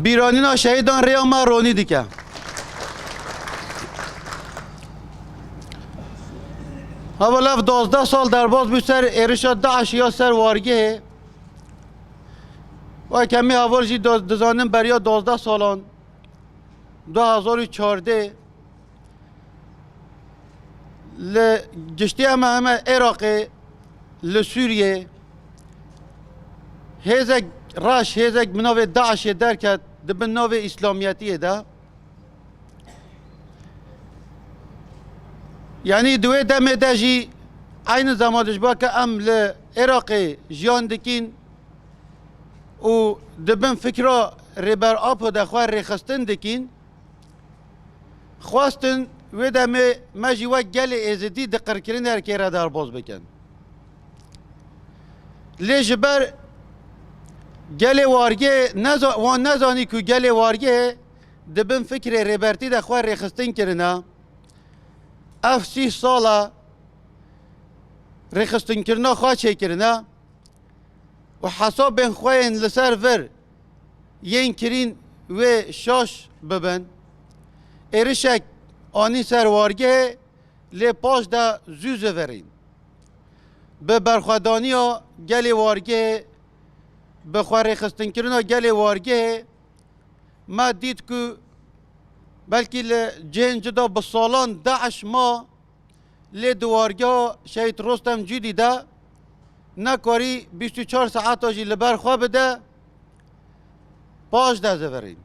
بیرانینا شهیدان ریا ما رونی دیکه اولا 12 سال در باز بی سر ایرشا داعش یا سر وارگه و کمی اول جی دزانم بریا 12 سالان 2014 گشتی همه عراق لسوریه هزک راش هزک منو داعش درکت دبن نو اسلامیتی ده یعنی دوی دم دجی عین زمانش با که ام لعراق جیان دکین و دبن فکر ریبر آب دخواه ریخستن دکین خواستن و دم مجی و گل ازدی دقر کرن هر که را در باز بکن لیجبر گل وارگه وان نزانی که گل وارگه دبن فکر ریبرتی دخواه ریخستن کرنه اف 30 ساله ریخستن کرنا خواه چه کرنا و حساب بین خواهین لسر ور یین کرین و شاش ببن ایرشک آنی سر وارگه لی پاش دا زوزه ورین به برخوادانی ها گل وارگه به خواه ریخستن کرنا گل وارگه ما دید که بلکه جنج دا بسالان داعش ما لی دوارگاه شهید رستم جدی ده نکاری 24 ساعت آجی لبر خواه بده پاش ده زورین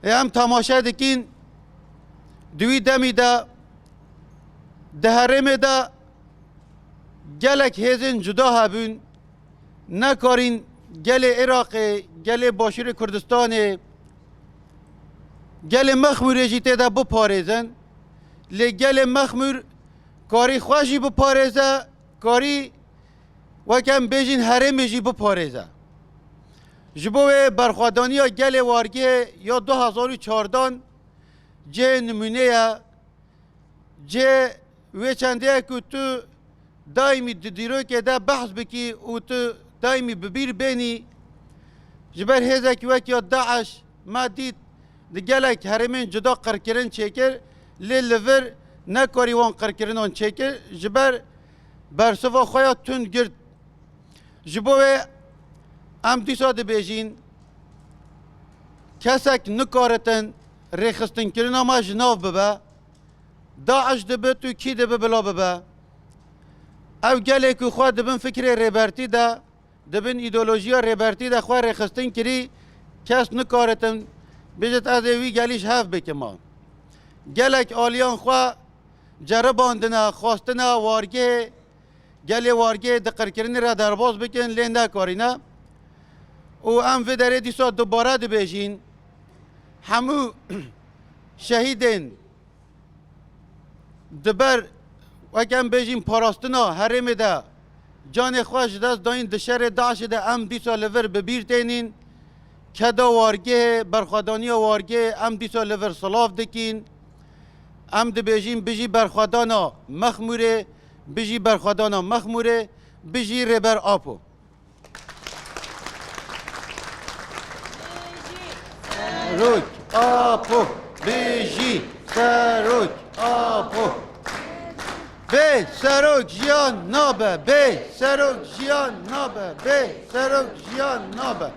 هم تماشا دکین دوی دمی ده دهرم ده گلک هزین جدا هبون نکارین گل عراق گل باشور کردستان گل مخمور جیته ده بپارزن لی گل مخمور کاری خوشی بپارزه کاری وکم بیجین حرم جی بپارزه جبوه برخوادانی یا گل وارگه یا 2014 جه نمونه جه وی چنده که تو دائمی دیرو که ده بحث بکی و تو دائمی ببیر بینی جبر هزک وکی داعش ما دید گلک حرمین جدا قرکرن چکر لی لور نکاری وان قرکرن آن چکر جبر برسوا خواه تون گرد جبوه ام دیسا ده بیجین کسک نکارتن ریخستن کرن اما جناف ببه داعش ده به تو کی ده به بلا ببه او گله که خواه دبن فکر ریبرتی ده دبن ایدولوژی ریبرتی ده خواه ریخستن کری کس نکارتن بیجت از اوی گلیش هف بکمان گلک آلیان خواه جرباندنه خواستنه وارگه گل وارگه دقر کرنی را درباز بکن لینده کارینه و ام وی داره دیسا دوباره ده بیجین همو شهیدین دبر وکم بیجین پاراستنا حرم ده جان خوش دست داین دشر داعش ده ام دیسا لور ببیر تینین کدا وارگه برخوادانی وارگه ام دیسا لور صلاف دکین ام ده بیجین بجی برخوادانا مخموره بجی برخوادانا مخموره بجی ربر آپو سروک آپو بجی سروک آپو به سروک جیان نابه به سروک جیان نابه به سروک جیان نابه